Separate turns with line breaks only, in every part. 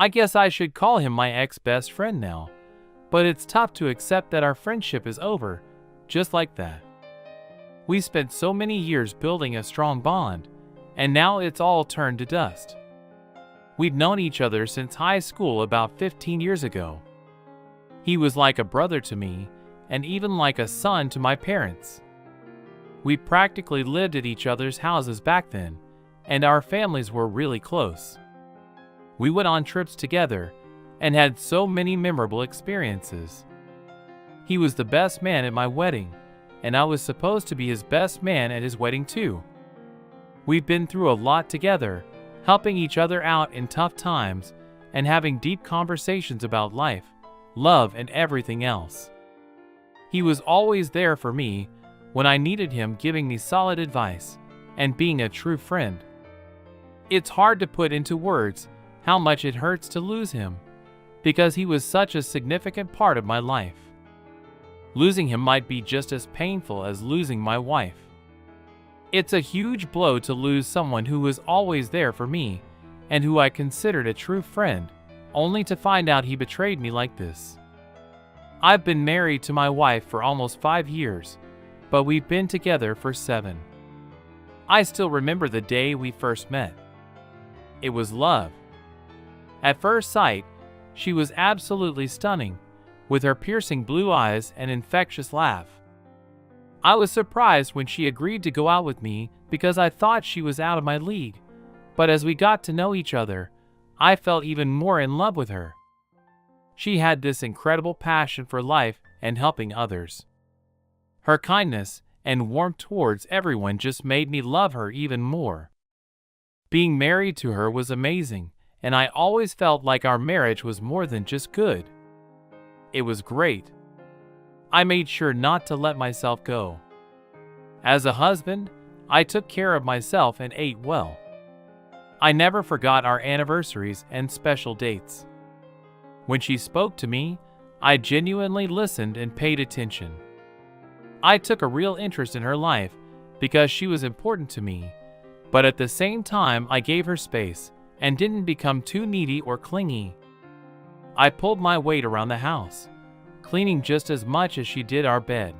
I guess I should call him my ex-best friend now, but it's tough to accept that our friendship is over, just like that. We spent so many years building a strong bond, and now it's all turned to dust. We'd known each other since high school about 15 years ago. He was like a brother to me, and even like a son to my parents. We practically lived at each other's houses back then, and our families were really close. We went on trips together and had so many memorable experiences. He was the best man at my wedding, and I was supposed to be his best man at his wedding too. We've been through a lot together, helping each other out in tough times and having deep conversations about life, love, and everything else. He was always there for me when I needed him, giving me solid advice and being a true friend. It's hard to put into words how much it hurts to lose him, because he was such a significant part of my life. Losing him might be just as painful as losing my wife. It's a huge blow to lose someone who was always there for me and who I considered a true friend, only to find out he betrayed me like this. I've been married to my wife for almost 5 years, but we've been together for 7. I still remember the day we first met. It was love. At first sight, she was absolutely stunning, with her piercing blue eyes and infectious laugh. I was surprised when she agreed to go out with me because I thought she was out of my league, but as we got to know each other, I fell even more in love with her. She had this incredible passion for life and helping others. Her kindness and warmth towards everyone just made me love her even more. Being married to her was amazing, and I always felt like our marriage was more than just good. It was great. I made sure not to let myself go. As a husband, I took care of myself and ate well. I never forgot our anniversaries and special dates. When she spoke to me, I genuinely listened and paid attention. I took a real interest in her life because she was important to me, but at the same time I gave her space and didn't become too needy or clingy. I pulled my weight around the house, cleaning just as much as she did our bed.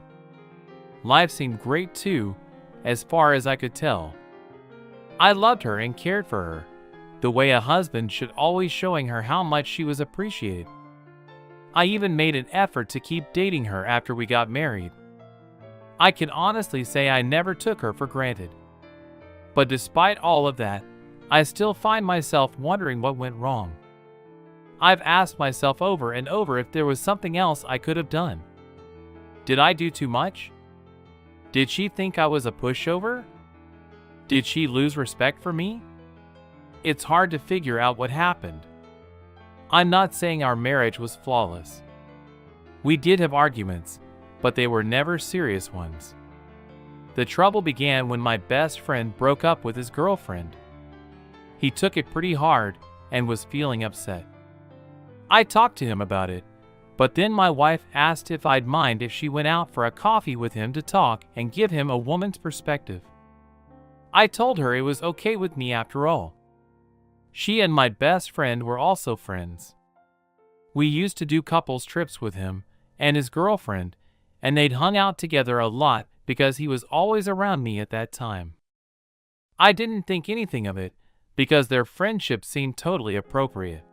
Life seemed great too, as far as I could tell. I loved her and cared for her, the way a husband should, always showing her how much she was appreciated. I even made an effort to keep dating her after we got married. I can honestly say I never took her for granted. But despite all of that, I still find myself wondering what went wrong. I've asked myself over and over if there was something else I could have done. Did I do too much? Did she think I was a pushover? Did she lose respect for me? It's hard to figure out what happened. I'm not saying our marriage was flawless. We did have arguments, but they were never serious ones. The trouble began when my best friend broke up with his girlfriend. He took it pretty hard and was feeling upset. I talked to him about it, but then my wife asked if I'd mind if she went out for a coffee with him to talk and give him a woman's perspective. I told her it was okay with me after all. She and my best friend were also friends. We used to do couples trips with him and his girlfriend, and they'd hung out together a lot because he was always around me at that time. I didn't think anything of it because their friendship seemed totally appropriate.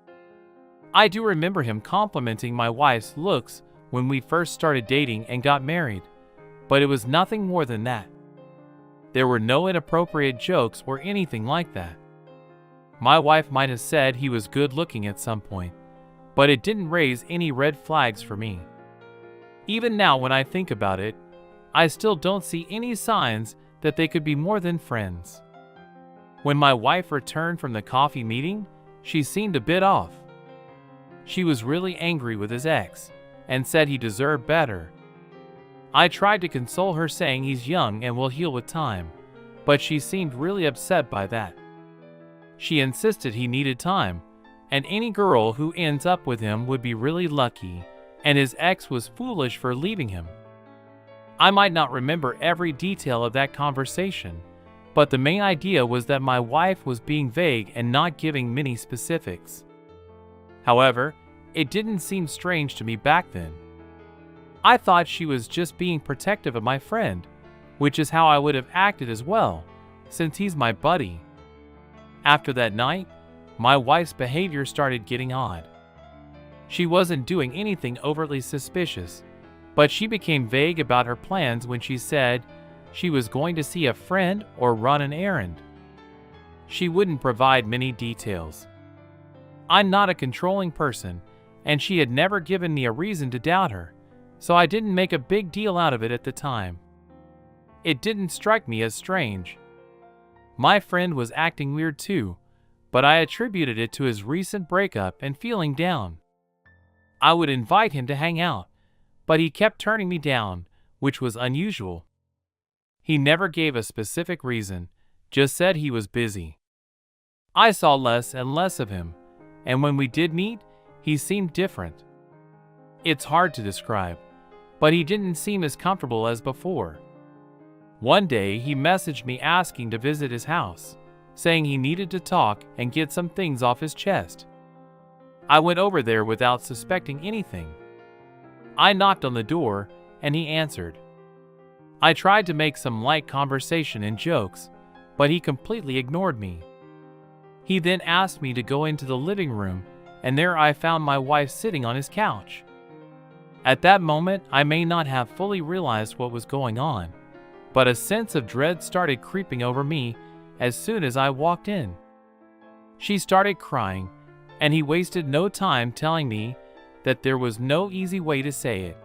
I do remember him complimenting my wife's looks when we first started dating and got married, but it was nothing more than that. There were no inappropriate jokes or anything like that. My wife might have said he was good looking at some point, but it didn't raise any red flags for me. Even now when I think about it, I still don't see any signs that they could be more than friends. When my wife returned from the coffee meeting, she seemed a bit off. She was really angry with his ex and said he deserved better. I tried to console her saying he's young and will heal with time, but she seemed really upset by that. She insisted he needed time, and any girl who ends up with him would be really lucky, and his ex was foolish for leaving him. I might not remember every detail of that conversation, but the main idea was that my wife was being vague and not giving many specifics. However, it didn't seem strange to me back then. I thought she was just being protective of my friend, which is how I would have acted as well, since he's my buddy. After that night, my wife's behavior started getting odd. She wasn't doing anything overtly suspicious, but she became vague about her plans when she said she was going to see a friend or run an errand. She wouldn't provide many details. I'm not a controlling person, and she had never given me a reason to doubt her, so I didn't make a big deal out of it at the time. It didn't strike me as strange. My friend was acting weird too, but I attributed it to his recent breakup and feeling down. I would invite him to hang out, but he kept turning me down, which was unusual. He never gave a specific reason, just said he was busy. I saw less and less of him, and when we did meet, he seemed different. It's hard to describe, but he didn't seem as comfortable as before. One day, he messaged me asking to visit his house, saying he needed to talk and get some things off his chest. I went over there without suspecting anything. I knocked on the door, and he answered. I tried to make some light conversation and jokes, but he completely ignored me. He then asked me to go into the living room, and there I found my wife sitting on his couch. At that moment, I may not have fully realized what was going on, but a sense of dread started creeping over me as soon as I walked in. She started crying, and he wasted no time telling me that there was no easy way to say it.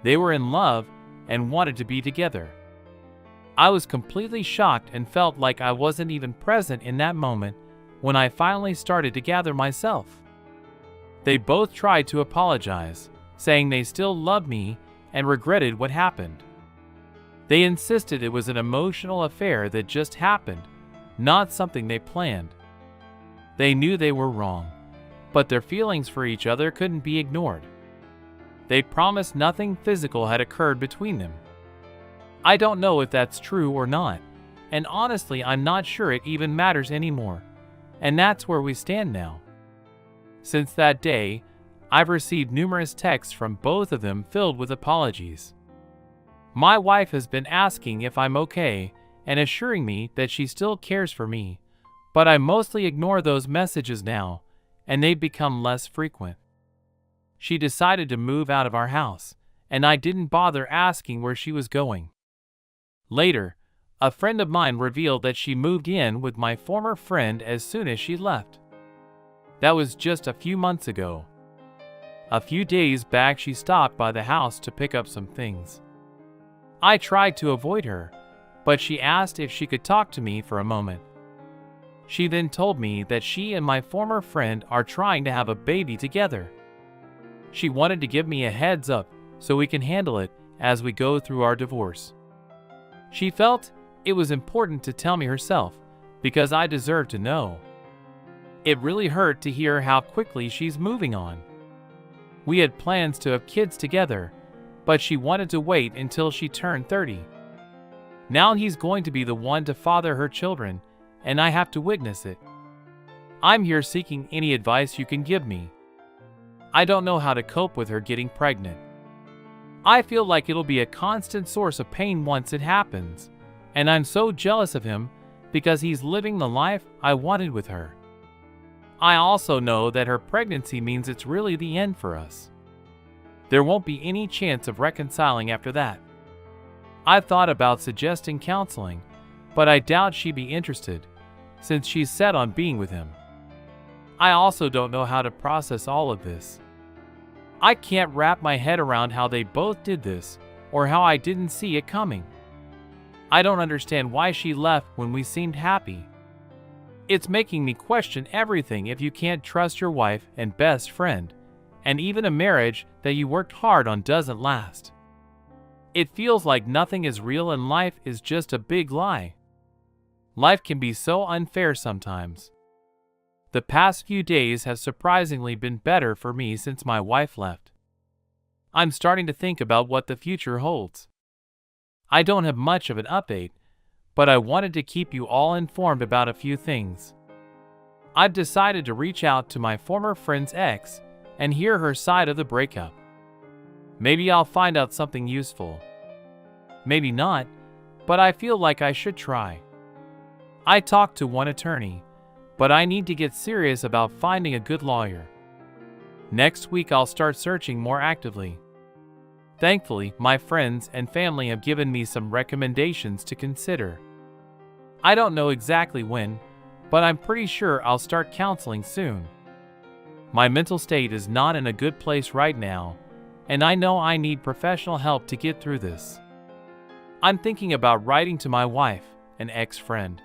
They were in love and wanted to be together. I was completely shocked and felt like I wasn't even present in that moment when I finally started to gather myself. They both tried to apologize, saying they still loved me and regretted what happened. They insisted it was an emotional affair that just happened, not something they planned. They knew they were wrong, but their feelings for each other couldn't be ignored. They promised nothing physical had occurred between them. I don't know if that's true or not, and honestly I'm not sure it even matters anymore, and that's where we stand now. Since that day, I've received numerous texts from both of them filled with apologies. My wife has been asking if I'm okay and assuring me that she still cares for me, but I mostly ignore those messages now, and they've become less frequent. She decided to move out of our house, and I didn't bother asking where she was going. Later, a friend of mine revealed that she moved in with my former friend as soon as she left. That was just a few months ago. A few days back, she stopped by the house to pick up some things. I tried to avoid her, but she asked if she could talk to me for a moment. She then told me that she and my former friend are trying to have a baby together. She wanted to give me a heads up so we can handle it as we go through our divorce. She felt it was important to tell me herself because I deserve to know. It really hurt to hear how quickly she's moving on. We had plans to have kids together, but she wanted to wait until she turned 30. Now he's going to be the one to father her children, and I have to witness it. I'm here seeking any advice you can give me. I don't know how to cope with her getting pregnant. I feel like it'll be a constant source of pain once it happens, and I'm so jealous of him because he's living the life I wanted with her. I also know that her pregnancy means it's really the end for us. There won't be any chance of reconciling after that. I've thought about suggesting counseling, but I doubt she'd be interested, since she's set on being with him. I also don't know how to process all of this. I can't wrap my head around how they both did this, or how I didn't see it coming. I don't understand why she left when we seemed happy. It's making me question everything if you can't trust your wife and best friend, and even a marriage that you worked hard on doesn't last. It feels like nothing is real and life is just a big lie. Life can be so unfair sometimes. The past few days have surprisingly been better for me since my wife left. I'm starting to think about what the future holds. I don't have much of an update, but I wanted to keep you all informed about a few things. I've decided to reach out to my former friend's ex and hear her side of the breakup. Maybe I'll find out something useful. Maybe not, but I feel like I should try. I talked to one attorney, but I need to get serious about finding a good lawyer. Next week I'll start searching more actively. Thankfully, my friends and family have given me some recommendations to consider. I don't know exactly when, but I'm pretty sure I'll start counseling soon. My mental state is not in a good place right now, and I know I need professional help to get through this. I'm thinking about writing to my wife, an ex-friend.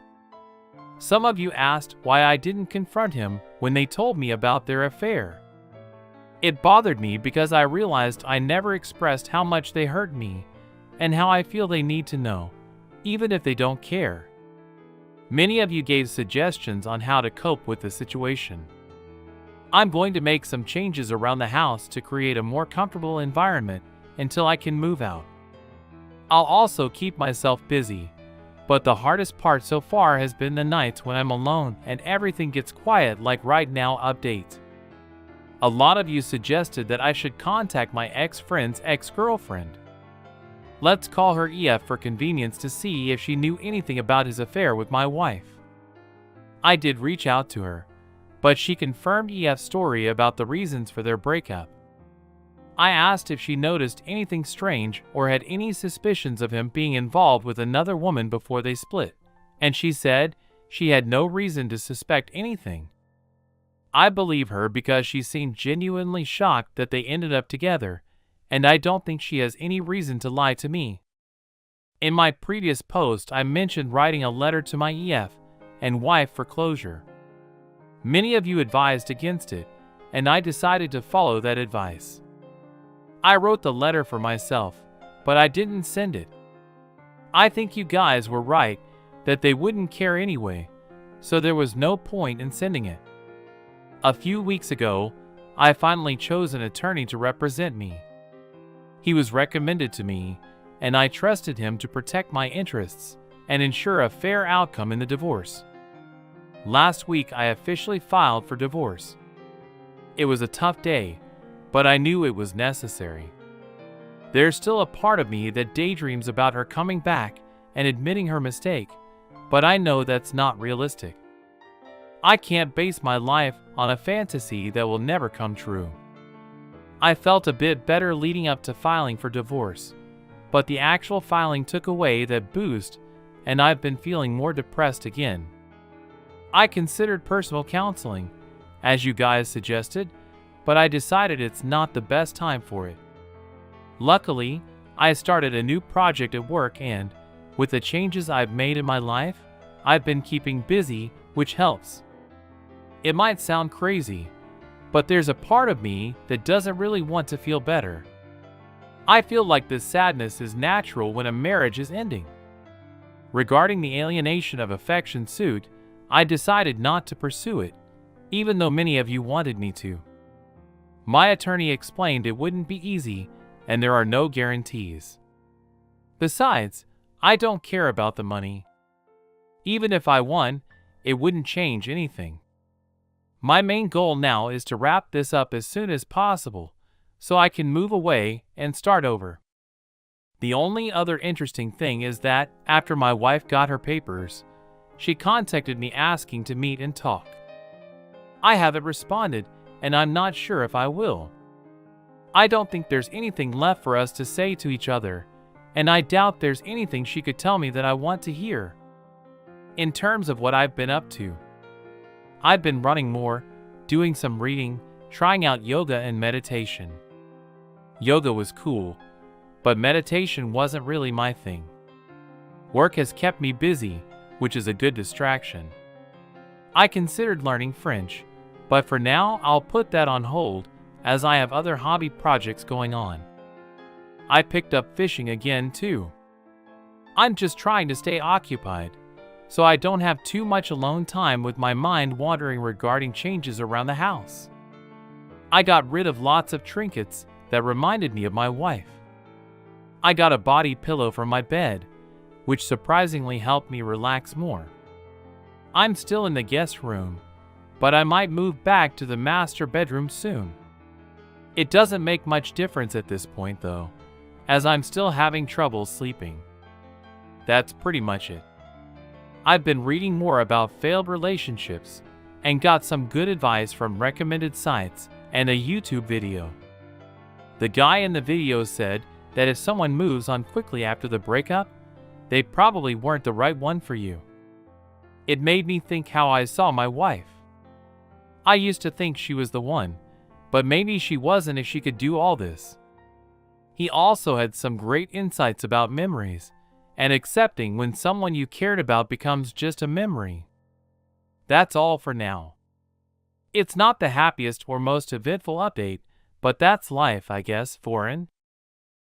Some of you asked why I didn't confront him when they told me about their affair. It bothered me because I realized I never expressed how much they hurt me and how I feel they need to know, even if they don't care. Many of you gave suggestions on how to cope with the situation. I'm going to make some changes around the house to create a more comfortable environment until I can move out. I'll also keep myself busy, but the hardest part so far has been the nights when I'm alone and everything gets quiet, like right now. Update. A lot of you suggested that I should contact my ex-friend's ex-girlfriend. Let's call her EF for convenience to see if she knew anything about his affair with my wife. I did reach out to her, but she confirmed EF's story about the reasons for their breakup. I asked if she noticed anything strange or had any suspicions of him being involved with another woman before they split, and she said she had no reason to suspect anything. I believe her because she seemed genuinely shocked that they ended up together, and I don't think she has any reason to lie to me. In my previous post, I mentioned writing a letter to my EF and wife for closure. Many of you advised against it, and I decided to follow that advice. I wrote the letter for myself, but I didn't send it. I think you guys were right that they wouldn't care anyway, so there was no point in sending it. A few weeks ago, I finally chose an attorney to represent me. He was recommended to me, and I trusted him to protect my interests and ensure a fair outcome in the divorce. Last week, I officially filed for divorce. It was a tough day, but I knew it was necessary. There's still a part of me that daydreams about her coming back and admitting her mistake, but I know that's not realistic. I can't base my life on a fantasy that will never come true. I felt a bit better leading up to filing for divorce, but the actual filing took away that boost, and I've been feeling more depressed again. I considered personal counseling, as you guys suggested, but I decided it's not the best time for it. Luckily, I started a new project at work, and with the changes I've made in my life, I've been keeping busy, which helps. It might sound crazy, but there's a part of me that doesn't really want to feel better. I feel like this sadness is natural when a marriage is ending. Regarding the alienation of affection suit, I decided not to pursue it, even though many of you wanted me to. My attorney explained it wouldn't be easy, and there are no guarantees. Besides, I don't care about the money. Even if I won, it wouldn't change anything. My main goal now is to wrap this up as soon as possible, so I can move away and start over. The only other interesting thing is that, after my wife got her papers, she contacted me asking to meet and talk. I haven't responded, and I'm not sure if I will. I don't think there's anything left for us to say to each other, and I doubt there's anything she could tell me that I want to hear. In terms of what I've been up to, I've been running more, doing some reading, trying out yoga and meditation. Yoga was cool, but meditation wasn't really my thing. Work has kept me busy, which is a good distraction. I considered learning French, but for now I'll put that on hold as I have other hobby projects going on. I picked up fishing again too. I'm just trying to stay occupied, so I don't have too much alone time with my mind wandering regarding changes around the house. I got rid of lots of trinkets that reminded me of my wife. I got a body pillow for my bed, which surprisingly helped me relax more. I'm still in the guest room, but I might move back to the master bedroom soon. It doesn't make much difference at this point though, as I'm still having trouble sleeping. That's pretty much it. I've been reading more about failed relationships and got some good advice from recommended sites and a YouTube video. The guy in the video said that if someone moves on quickly after the breakup, they probably weren't the right one for you. It made me think how I saw my wife. I used to think she was the one, but maybe she wasn't if she could do all this. He also had some great insights about memories and accepting when someone you cared about becomes just a memory. That's all for now. It's not the happiest or most eventful update, but that's life, I guess, foreign.